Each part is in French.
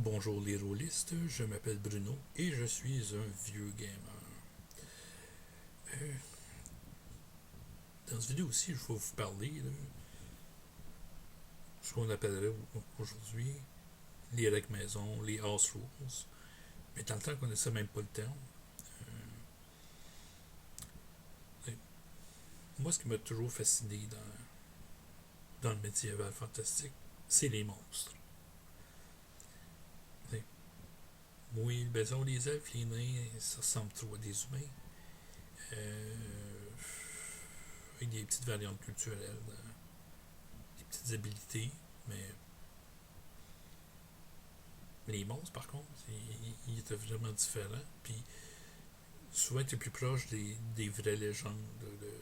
Bonjour les rôlistes, je m'appelle Bruno et je suis un vieux gamer. Euh, dans cette vidéo aussi, je vais vous parler de ce qu'on appellerait aujourd'hui les règles maison, les house rules. Mais dans le temps, on ne connaissait même pas le terme. Euh, Moi, ce qui m'a toujours fasciné dans le médiéval fantastique, c'est les monstres. Oui, ben, les elfes, les nains, ça ressemble trop à des humains. Euh, avec des petites variantes culturelles, des petites habilités, mais les monstres, par contre, ils étaient vraiment différents. Puis souvent, ils étaient plus proches des vraies légendes de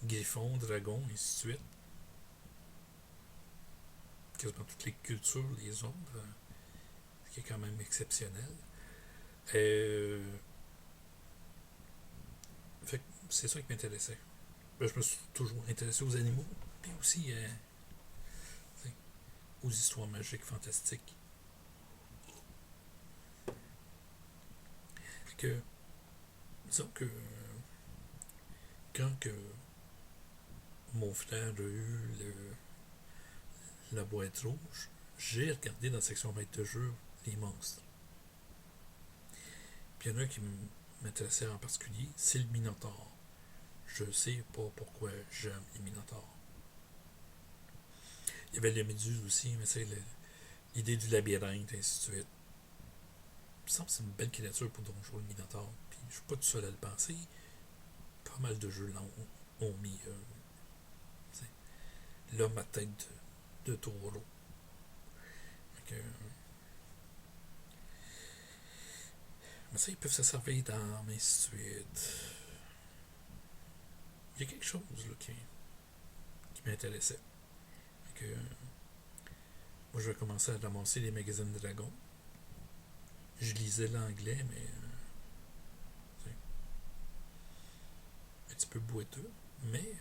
griffons, dragons, et ainsi de suite. Quasiment toutes les cultures les ont, ce qui est quand même exceptionnel. Euh, fait que c'est ça qui m'intéressait. Ben, je me suis toujours intéressé aux animaux, puis aussi aux histoires magiques, fantastiques. Fait que, disons que quand que mon frère a eu la boîte rouge, j'ai regardé dans la section maître de jeu les monstres. Puis il y en a un qui m'intéressait en particulier, c'est le Minotaure. Je sais pas pourquoi j'aime les Minotaures. Il y avait les Méduses aussi, mais c'est l'idée du labyrinthe, et ainsi de suite. Il me semble que c'est une belle créature pour Donjon le Minotaure. Puis je suis pas tout seul à le penser. Pas mal de jeux ont mis l'homme à tête de taureau. Donc, mais ça, ils peuvent se servir d'armes, et ainsi de suite. Il y a quelque chose là, qui m'intéressait. Donc, moi, je vais commencer à ramasser les magazines Dragon. Je lisais l'anglais, mais un petit peu boiteux. Mais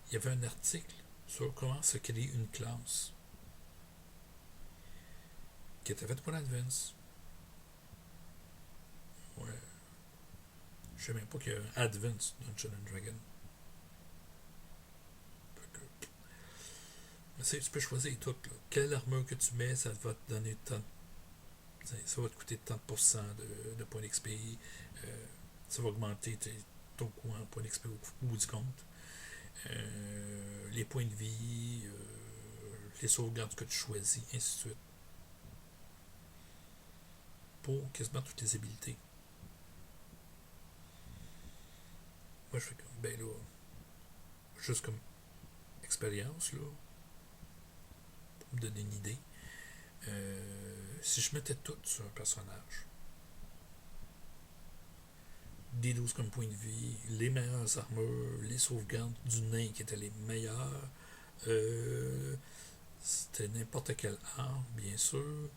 il y avait un article sur comment se créer une classe qui était faite pour Advance. Ouais. Je sais même pas qu'il y a un Advance Dungeon and Dragon. Mais tu peux choisir tout. Là. Quelle armure que tu mets, ça va te donner tant. Ça va te coûter tant de pourcents de points d'XP. Ça va augmenter ton coût en points d'XP au bout du compte. Les points de vie, les sauvegardes que tu choisis, ainsi de suite. Pour quasiment toutes les habilités. Moi, je fais comme, ben là, juste comme expérience, là, pour me donner une idée. Si je mettais tout sur un personnage, des 12 comme point de vie, les meilleures armures, les sauvegardes du nain qui étaient les meilleures, c'était n'importe quelle arme, bien sûr,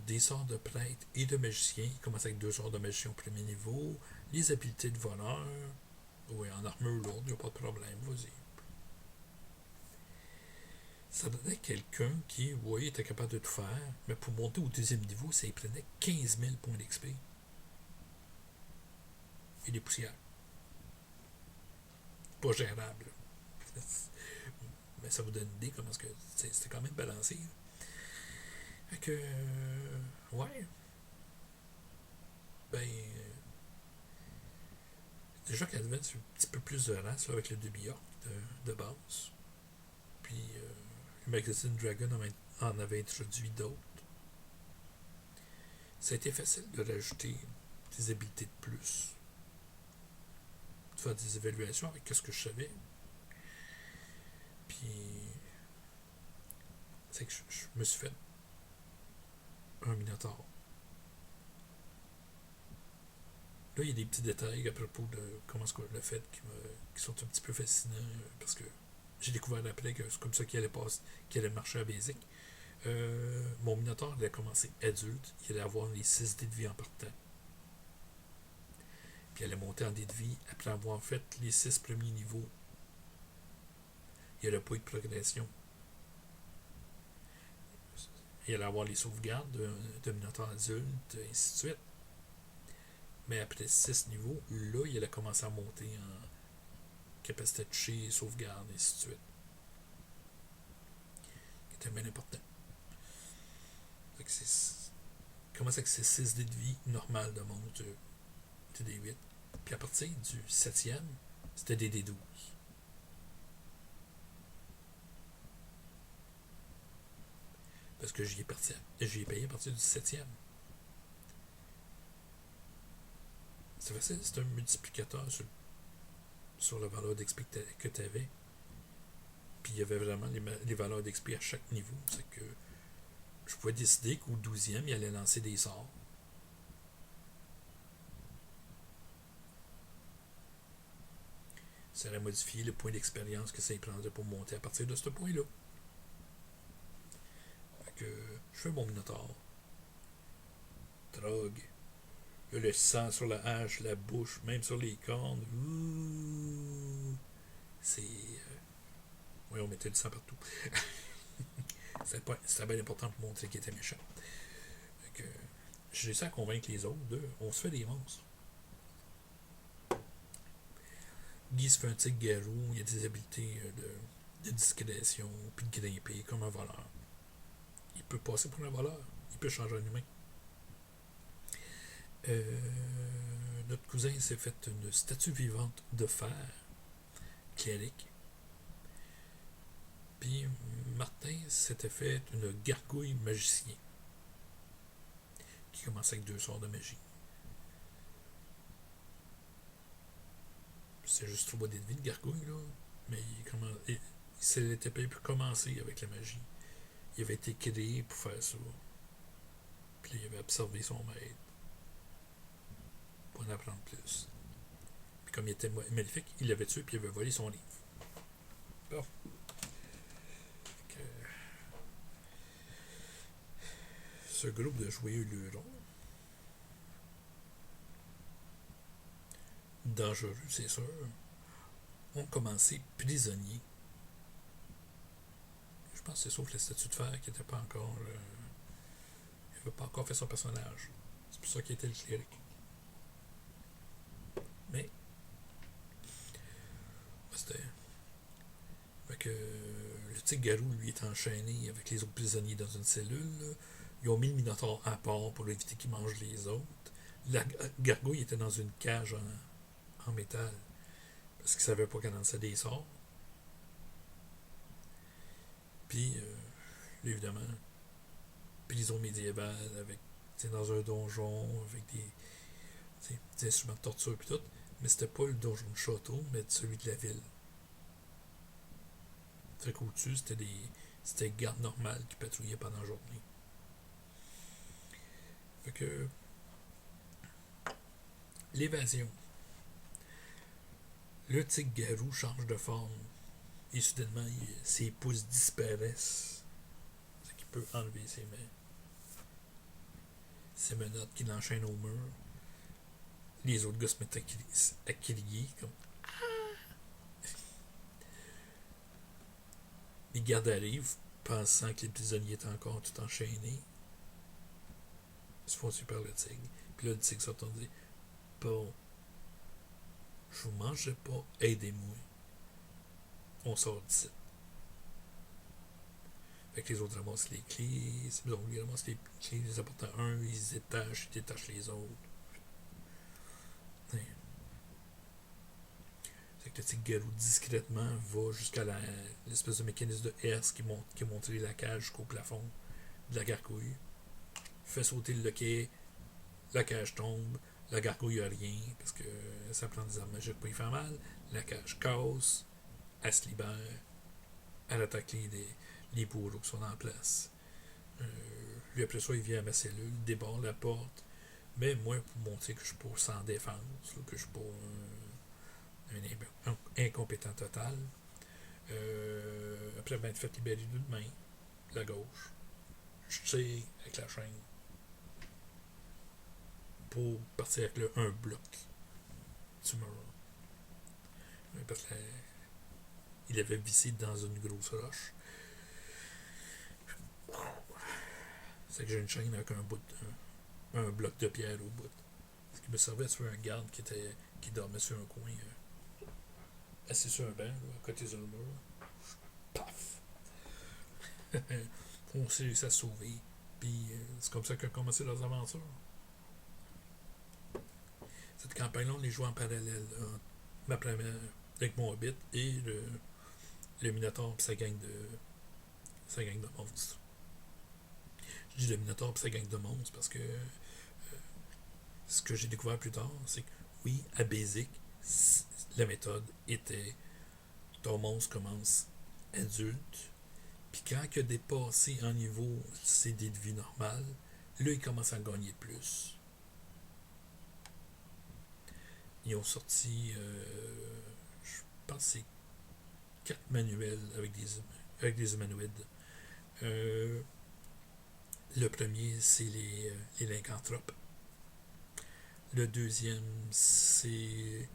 des sorts de prêtre et de magicien. Il commence avec 2 sorts de magicien au premier niveau, les habiletés de voleur. Oui, en armure lourde, il n'y a pas de problème, vas-y. Ça donnait quelqu'un qui, oui, était capable de tout faire, mais pour monter au deuxième niveau, ça y prenait 15 000 points d'XP. Et des poussières. Pas gérable. Mais ça vous donne une idée comment que c'était quand même balancé. Fait que, ouais, ben, déjà qu'Advent, c'est un petit peu plus de race là, avec le demi-orc de base. Puis, le magazine Dragon en avait introduit d'autres. Ça a été facile de rajouter des habiletés de plus, de faire des évaluations avec ce que je savais. Puis, c'est que je me suis fait un Minotaur. Là, il y a des petits détails à propos de comment est-ce qu'on l'a fait qui sont un petit peu fascinants parce que j'ai découvert après que c'est comme ça qu'il allait marcher à Basic. Mon Minotaur allait commencer adulte, il allait avoir les 6 dés de vie en partant. Puis il allait monter en dés de vie après avoir fait les 6 premiers niveaux. Il n'y allait pas eu de progression. Il allait avoir les sauvegardes de Minotaur adulte, et ainsi de suite. Mais après 6 niveaux, là, il allait commencer à monter en capacité de toucher, sauvegarde, et ainsi de suite. Qui était bien important. Fait que comment c'est que c'est 6 dés de vie normal de monte, c'était des 8. Puis à partir du 7e, c'était des D12. Parce que j'y ai payé à partir du 7e. C'est facile, c'est un multiplicateur sur la valeur d'XP que tu avais. Puis il y avait vraiment les valeurs d'XP à chaque niveau. C'est que je pouvais décider qu'au 12e, il allait lancer des sorts. Ça allait modifier le point d'expérience que ça y prendrait pour monter à partir de ce point-là. Fait que je fais mon Minotaur. Drogue. Le sang sur la hache, la bouche, même sur les cornes. Ouh, c'est. Oui, on mettait du sang partout. C'était bien important pour montrer qu'il était méchant. Fait que j'ai réussi à convaincre les autres on se fait des monstres. Guy se fait un tigre garou, il a des habiletés de discrétion, puis de grimper comme un voleur. Il peut passer pour un voleur, il peut changer en humain. Notre cousin s'est fait une statue vivante de fer, clérique. Puis Martin s'était fait une gargouille magicien, qui commençait avec 2 sorts de magie. C'est juste 3 dés de vie de gargouille, là. Mais il s'était payé pour commencer avec la magie. Il avait été créé pour faire ça. Puis il avait absorbé son maître pour en apprendre plus. Puis comme il était maléfique, il l'avait tué puis il avait volé son livre. Bon. Ce groupe de joyeux lurons, dangereux, c'est sûr, ont commencé prisonniers. Je pense que c'est sauf la statue de fer qui n'était pas encore. Il n'avait pas encore fait son personnage. C'est pour ça qu'il était le cléric. Mais. C'était. Fait que le tigre garou, lui, est enchaîné avec les autres prisonniers dans une cellule. Ils ont mis le Minotaur à part pour éviter qu'il mange les autres. La gargouille était dans une cage en métal parce qu'il savait pas qu'elle lançait des sorts. Puis, évidemment, prison médiévale avec dans un donjon avec des instruments de torture puis tout. Mais c'était pas le donjon de château, mais celui de la ville. Fait qu'au-dessus, c'était gardes normales qui patrouillaient pendant la journée. Fait que l'évasion. Le tigre garou change de forme et soudainement ses pouces disparaissent. C'est qu'il peut enlever ses mains. Ses menottes qui l'enchaînent au mur. Les autres gars se mettent à crier comme. Les gardes arrivent, pensant que les prisonniers étaient encore tout enchaînés. Ils se font tuer par le tigre. Puis là, le tigre se retourne et dit bon, je vous mangerai pas, aidez-moi. On sort d'ici. Fait que les autres ramassent les clés. Donc, ils ramassent les clés, ils les apportent à un, ils détachent les autres. Ouais. Fait que le tigre garou discrètement va jusqu'à l'espèce de mécanisme de herse qui a monté la cage jusqu'au plafond de la gargouille. Fait sauter le loquet, la cage tombe, la gargouille a rien parce que ça prend des armes magiques pour y faire mal. La cage casse, elle se libère, elle attaque les bourreaux qui sont en place. Lui, après ça, il vient à ma cellule, il déborde la porte. Mais moi, pour montrer que je suis pas sans défense, que je suis pas un incompétent total, après m'être fait libérer d'une main, la gauche, je tire avec la chaîne pour partir avec un bloc du mur. Parce qu'il avait vissé dans une grosse roche. C'est que j'ai une chaîne avec un bloc de pierre au bout. Ce qui me servait sur un garde qui dormait sur un coin, assis sur un banc, là, à côté d'un mur. Paf! On s'est réussi à se sauver. Puis c'est comme ça qu'a commencé leurs aventures. Cette campagne-là, on les jouait en parallèle. Ma première avec mon Hobbit et le Minotaur et sa gang de monstres. Je dis le Minotaur et sa gang de monstres parce que ce que j'ai découvert plus tard, c'est que oui, à Basic, la méthode était ton monstre commence adulte, puis quand il a dépassé un niveau CD de vie normal, là, il commence à gagner plus. Ils ont sorti, je pense que c'est 4 manuels avec des humanoïdes. Euh, le premier, c'est les lycanthropes. Le deuxième, c'est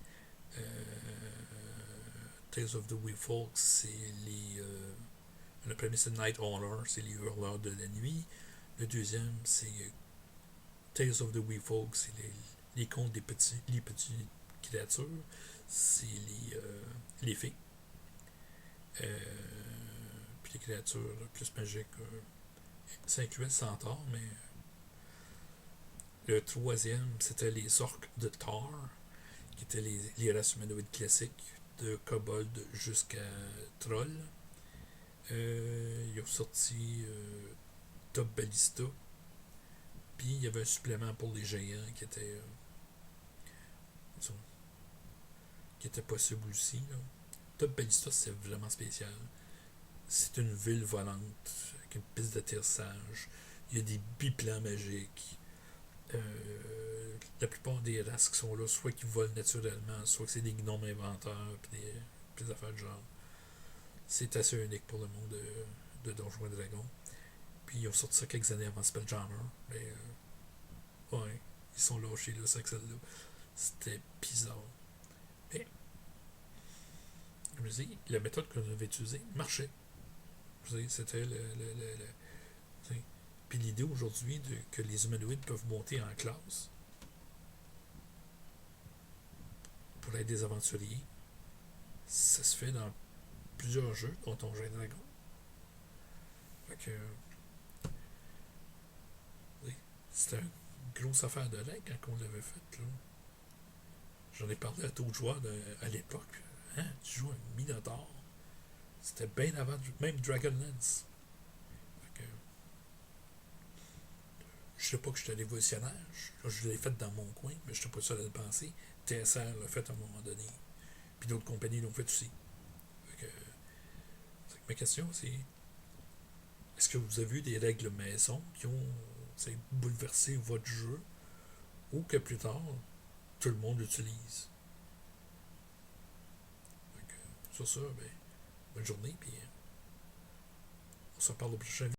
Tales of the Weefolk, c'est les. Le premier, c'est Night Hauler, c'est les hurleurs de la nuit. Le deuxième, c'est Tales of the Weefolk, c'est les contes les petits créatures. C'est les fées. Puis les créatures plus magiques. Ça incluait le centaure, mais le troisième, c'était les orques de Thor, qui étaient les races humanoïdes classiques, de kobold jusqu'à troll. Ils ont sorti Top Ballista, puis il y avait un supplément pour les géants qui était possible aussi. Là. Top Ballista, c'est vraiment spécial. C'est une ville volante avec une piste d'atterrissage. Il y a des biplans magiques. La plupart des races qui sont là, soit qui volent naturellement, soit que c'est des gnomes inventeurs, puis des affaires de genre. C'est assez unique pour le monde de Donjons et Dragons. Puis ils ont sorti ça quelques années avant Spelljammer. Mais ouais, ils sont lâchés là, c'est que celle-là. C'était bizarre. Mais, je me dis, la méthode qu'on avait utilisée marchait. Je me dis, c'était puis l'idée aujourd'hui que les humanoïdes peuvent monter en classe pour être des aventuriers, ça se fait dans plusieurs jeux, dont Donjons et Dragons. Fait que, oui, c'était une grosse affaire de règles quand on l'avait faite. Là. J'en ai parlé à d'autres joueurs à l'époque. Hein, tu joues un Minotaur. C'était bien avant même Dragonlance. Fait que, je sais pas que j'étais révolutionnaire. Je l'ai fait dans mon coin, mais je n'étais pas seul à le penser. TSR l'a fait à un moment donné. Puis d'autres compagnies l'ont fait aussi. Fait que, ma question, c'est est-ce que vous avez eu des règles maison qui ont bouleversé votre jeu ou que plus tard, tout le monde l'utilise? Sur ça, ben, bonne journée, puis on se reparle au prochain